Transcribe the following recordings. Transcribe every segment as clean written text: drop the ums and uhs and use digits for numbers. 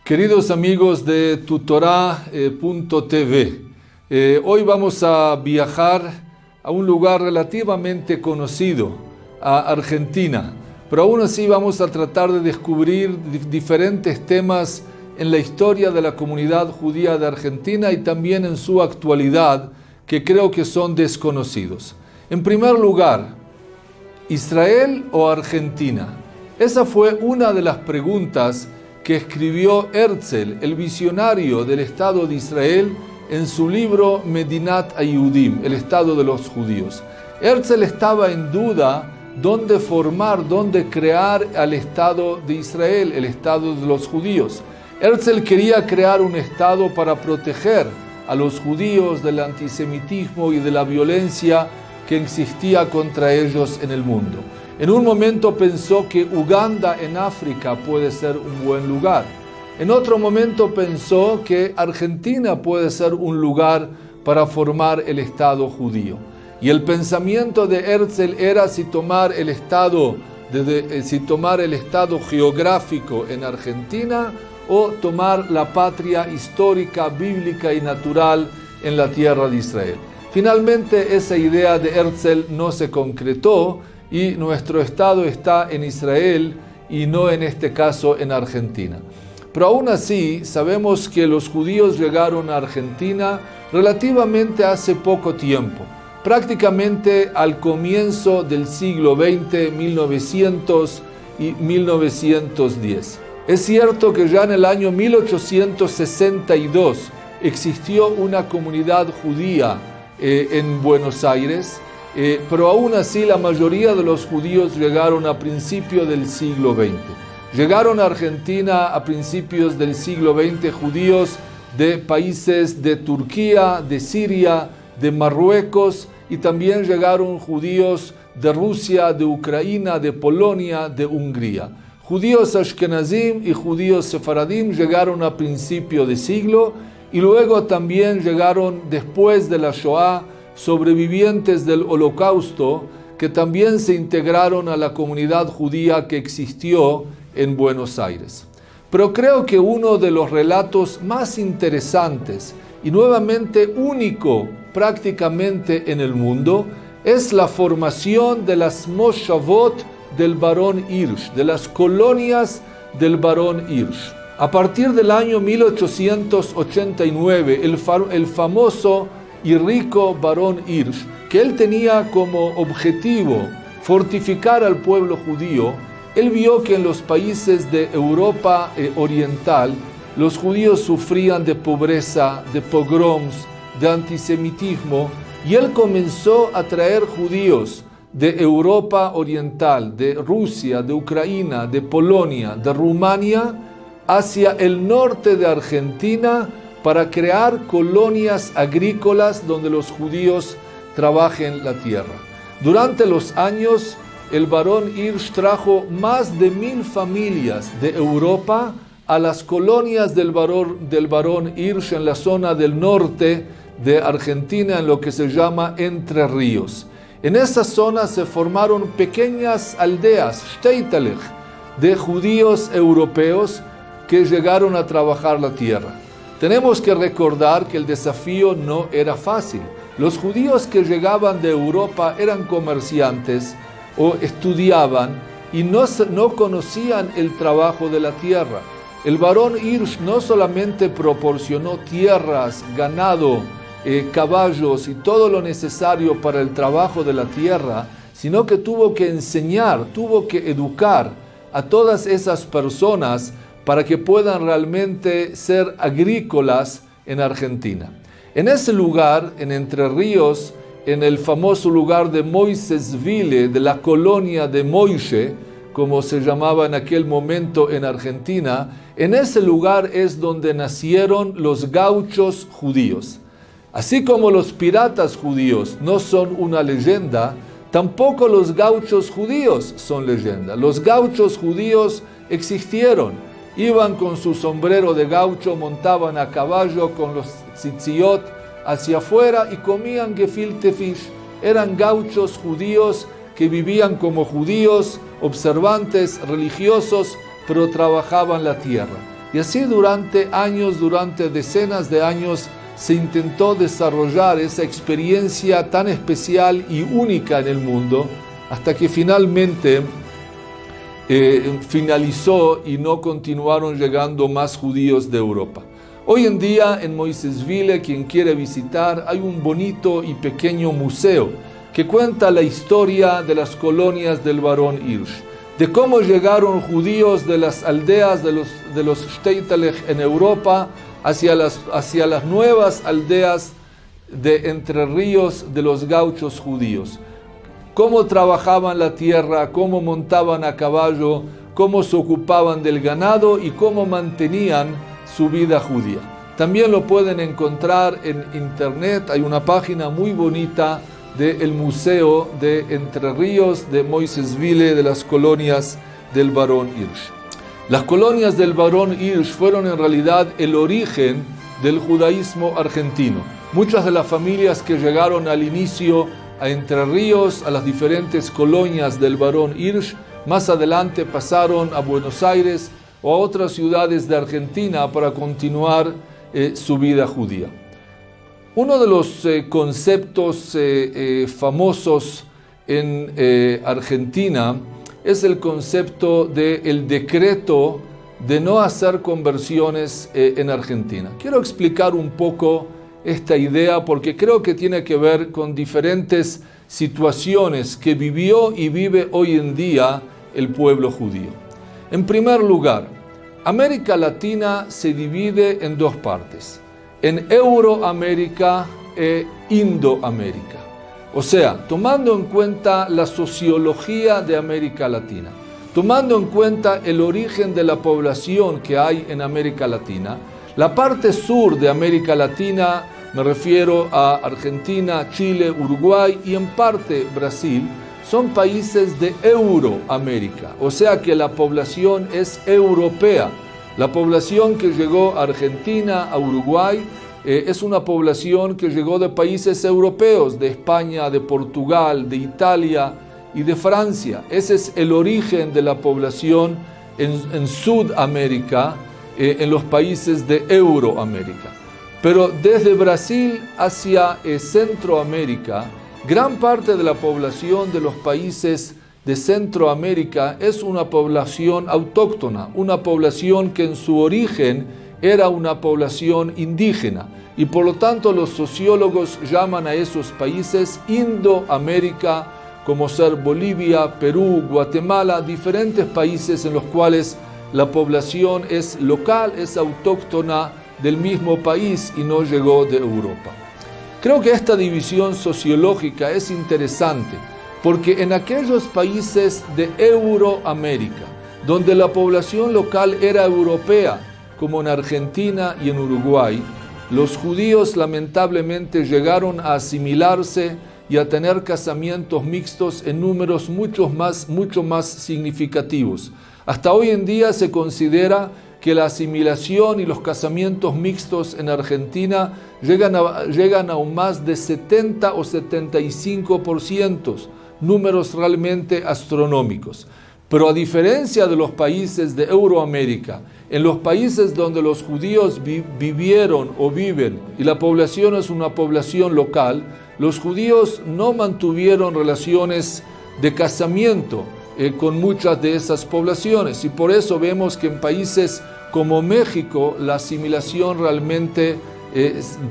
Queridos amigos de Tutorá.tv, hoy vamos a viajar a un lugar relativamente conocido, a Argentina, pero aún así vamos a tratar de descubrir diferentes temas en la historia de la comunidad judía de Argentina y también en su actualidad, que creo que son desconocidos. En primer lugar, ¿Israel o Argentina? Esa fue una de las preguntas que escribió Herzl, el visionario del Estado de Israel, en su libro Medinat Hayudim, el Estado de los Judíos. Herzl estaba en duda dónde crear al Estado de Israel, el Estado de los Judíos. Herzl quería crear un Estado para proteger a los judíos del antisemitismo y de la violencia que existía contra ellos en el mundo. En un momento pensó que Uganda en África puede ser un buen lugar. En otro momento pensó que Argentina puede ser un lugar para formar el Estado judío. Y el pensamiento de Herzl era si tomar el Estado geográfico en Argentina o tomar la patria histórica, bíblica y natural en la tierra de Israel. Finalmente esa idea de Herzl no se concretó y nuestro Estado está en Israel y no en este caso en Argentina. Pero aún así sabemos que los judíos llegaron a Argentina relativamente hace poco tiempo, prácticamente al comienzo del siglo XX, 1900 y 1910. Es cierto que ya en el año 1862 existió una comunidad judía en Buenos Aires, pero aún así la mayoría de los judíos llegaron a principios del siglo XX. Llegaron a Argentina a principios del siglo XX judíos de países de Turquía, de Siria, de Marruecos, y también llegaron judíos de Rusia, de Ucrania, de Polonia, de Hungría. Judíos ashkenazim y judíos sefaradim llegaron a principios de siglo, y luego también llegaron después de la Shoah sobrevivientes del Holocausto que también se integraron a la comunidad judía que existió en Buenos Aires. Pero creo que uno de los relatos más interesantes y nuevamente único prácticamente en el mundo es la formación de las Moshavot del barón Hirsch, de las colonias del barón Hirsch. A partir del año 1889, el famoso y rico barón Hirsch, que él tenía como objetivo fortificar al pueblo judío, él vio que en los países de Europa oriental los judíos sufrían de pobreza, de pogroms, de antisemitismo, y él comenzó a traer judíos de Europa oriental, de Rusia, de Ucrania, de Polonia, de Rumania, hacia el norte de Argentina para crear colonias agrícolas donde los judíos trabajen la tierra. Durante los años, el barón Hirsch trajo más de 1000 familias de Europa a las colonias del barón Hirsch en la zona del norte de Argentina, en lo que se llama Entre Ríos. En esa zona se formaron pequeñas aldeas, Steitalech, de judíos europeos que llegaron a trabajar la tierra. Tenemos que recordar que el desafío no era fácil. Los judíos que llegaban de Europa eran comerciantes o estudiaban y no conocían el trabajo de la tierra. El barón Hirsch no solamente proporcionó tierras, ganado, caballos y todo lo necesario para el trabajo de la tierra, sino que tuvo que enseñar, tuvo que educar a todas esas personas para que puedan realmente ser agrícolas en Argentina. En ese lugar, en Entre Ríos, en el famoso lugar de Moisesville, de la colonia de Moishe, como se llamaba en aquel momento en Argentina, en ese lugar es donde nacieron los gauchos judíos. Así como los piratas judíos no son una leyenda, tampoco los gauchos judíos son leyenda. Los gauchos judíos existieron. Iban con su sombrero de gaucho, montaban a caballo con los tzitziot hacia afuera y comían gefilte fish. Eran gauchos judíos que vivían como judíos, observantes, religiosos, pero trabajaban la tierra. Y así durante años, durante decenas de años, se intentó desarrollar esa experiencia tan especial y única en el mundo, hasta que finalmente finalizó y no continuaron llegando más judíos de Europa. Hoy en día en Moisésville, quien quiere visitar, hay un bonito y pequeño museo que cuenta la historia de las colonias del Barón Hirsch, de cómo llegaron judíos de las aldeas de los Shtetl en Europa hacia las nuevas aldeas de Entre Ríos de los gauchos judíos. Cómo trabajaban la tierra, cómo montaban a caballo, cómo se ocupaban del ganado y cómo mantenían su vida judía. También lo pueden encontrar en internet. Hay una página muy bonita del Museo de Entre Ríos de Moisésville, de las colonias del Barón Hirsch. Las colonias del Barón Hirsch fueron en realidad el origen del judaísmo argentino. Muchas de las familias que llegaron al inicio a Entre Ríos, a las diferentes colonias del Barón Hirsch, más adelante pasaron a Buenos Aires o a otras ciudades de Argentina para continuar su vida judía. Uno de los conceptos famosos en Argentina es el concepto del decreto de no hacer conversiones en Argentina. Quiero explicar un poco esta idea porque creo que tiene que ver con diferentes situaciones que vivió y vive hoy en día el pueblo judío. En primer lugar, América Latina se divide en dos partes, en Euroamérica e Indoamérica. O sea, tomando en cuenta la sociología de América Latina, tomando en cuenta el origen de la población que hay en América Latina, la parte sur de América Latina, me refiero a Argentina, Chile, Uruguay y en parte Brasil, son países de Euroamérica, o sea que la población es europea. La población que llegó a Argentina, a Uruguay, es una población que llegó de países europeos, de España, de Portugal, de Italia y de Francia. Ese es el origen de la población en Sudamérica, en los países de Euroamérica. Pero desde Brasil hacia Centroamérica, gran parte de la población de los países de Centroamérica es una población autóctona, una población que en su origen era una población indígena y por lo tanto los sociólogos llaman a esos países Indoamérica, como ser Bolivia, Perú, Guatemala, diferentes países en los cuales la población es local, es autóctona del mismo país y no llegó de Europa. Creo que esta división sociológica es interesante porque en aquellos países de Euroamérica, donde la población local era europea, como en Argentina y en Uruguay, los judíos lamentablemente llegaron a asimilarse y a tener casamientos mixtos en números mucho más significativos. Hasta hoy en día se considera que la asimilación y los casamientos mixtos en Argentina llegan a un más de 70 o 75%, números realmente astronómicos. Pero a diferencia de los países de Euroamérica, en los países donde los judíos vivieron o viven y la población es una población local, los judíos no mantuvieron relaciones de casamiento con muchas de esas poblaciones y por eso vemos que en países como México la asimilación realmente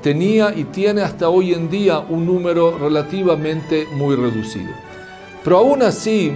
tenía y tiene hasta hoy en día un número relativamente muy reducido. Pero aún así,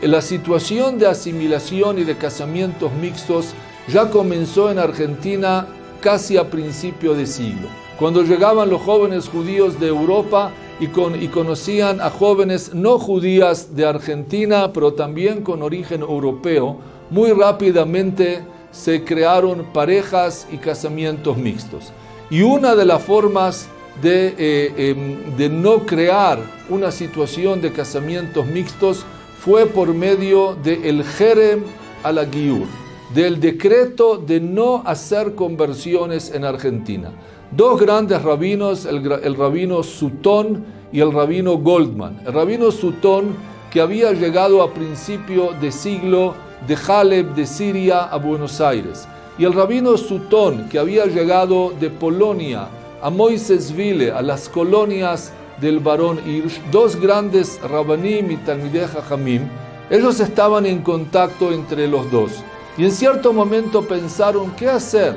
la situación de asimilación y de casamientos mixtos ya comenzó en Argentina casi a principio de siglo, cuando llegaban los jóvenes judíos de Europa y conocían a jóvenes no judías de Argentina, pero también con origen europeo. Muy rápidamente se crearon parejas y casamientos mixtos. Y una de las formas de no crear una situación de casamientos mixtos fue por medio del Jerem al Giur, del decreto de no hacer conversiones en Argentina. Dos grandes rabinos, el rabino Sutton y el rabino Goldman. El rabino Sutton, que había llegado a principio de siglo de Haleb, de Siria, a Buenos Aires. y el rabino Sutton, que había llegado de Polonia a Moisesville, a las colonias del barón Hirsch, dos grandes Rabanim y Talmidei Jajamim, ellos estaban en contacto entre los dos. Y en cierto momento pensaron, ¿qué hacer?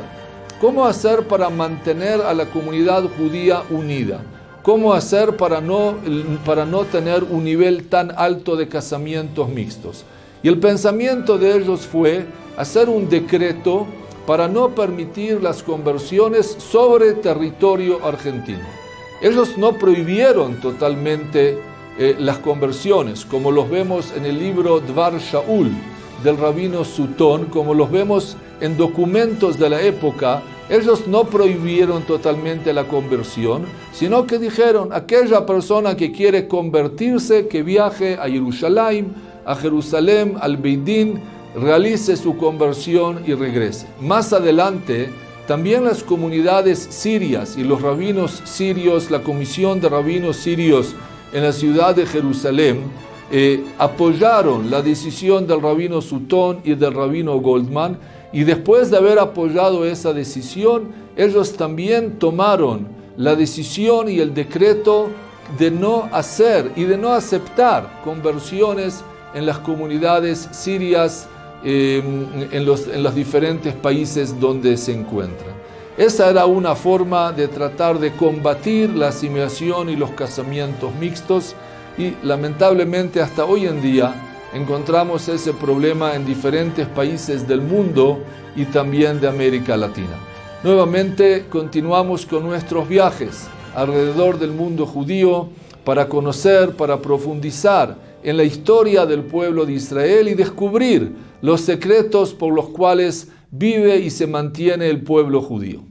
¿Cómo hacer para mantener a la comunidad judía unida? ¿Cómo hacer para no tener un nivel tan alto de casamientos mixtos? Y el pensamiento de ellos fue hacer un decreto para no permitir las conversiones sobre territorio argentino. Ellos no prohibieron totalmente las conversiones, como los vemos en el libro Dvar Shaul del rabino Sutton, como los vemos en documentos de la época. Ellos no prohibieron totalmente la conversión, sino que dijeron, aquella persona que quiere convertirse, que viaje a Jerusalén, al Beit Din, realice su conversión y regrese. Más adelante, también las comunidades sirias y los rabinos sirios, la comisión de rabinos sirios en la ciudad de Jerusalén, apoyaron la decisión del rabino Sutton y del rabino Goldman, y después de haber apoyado esa decisión, ellos también tomaron la decisión y el decreto de no hacer y de no aceptar conversiones en las comunidades sirias, en los diferentes países donde se encuentran. Esa era una forma de tratar de combatir la asimilación y los casamientos mixtos, y lamentablemente hasta hoy en día encontramos ese problema en diferentes países del mundo y también de América Latina. Nuevamente continuamos con nuestros viajes alrededor del mundo judío para conocer, para profundizar en la historia del pueblo de Israel y descubrir los secretos por los cuales vive y se mantiene el pueblo judío.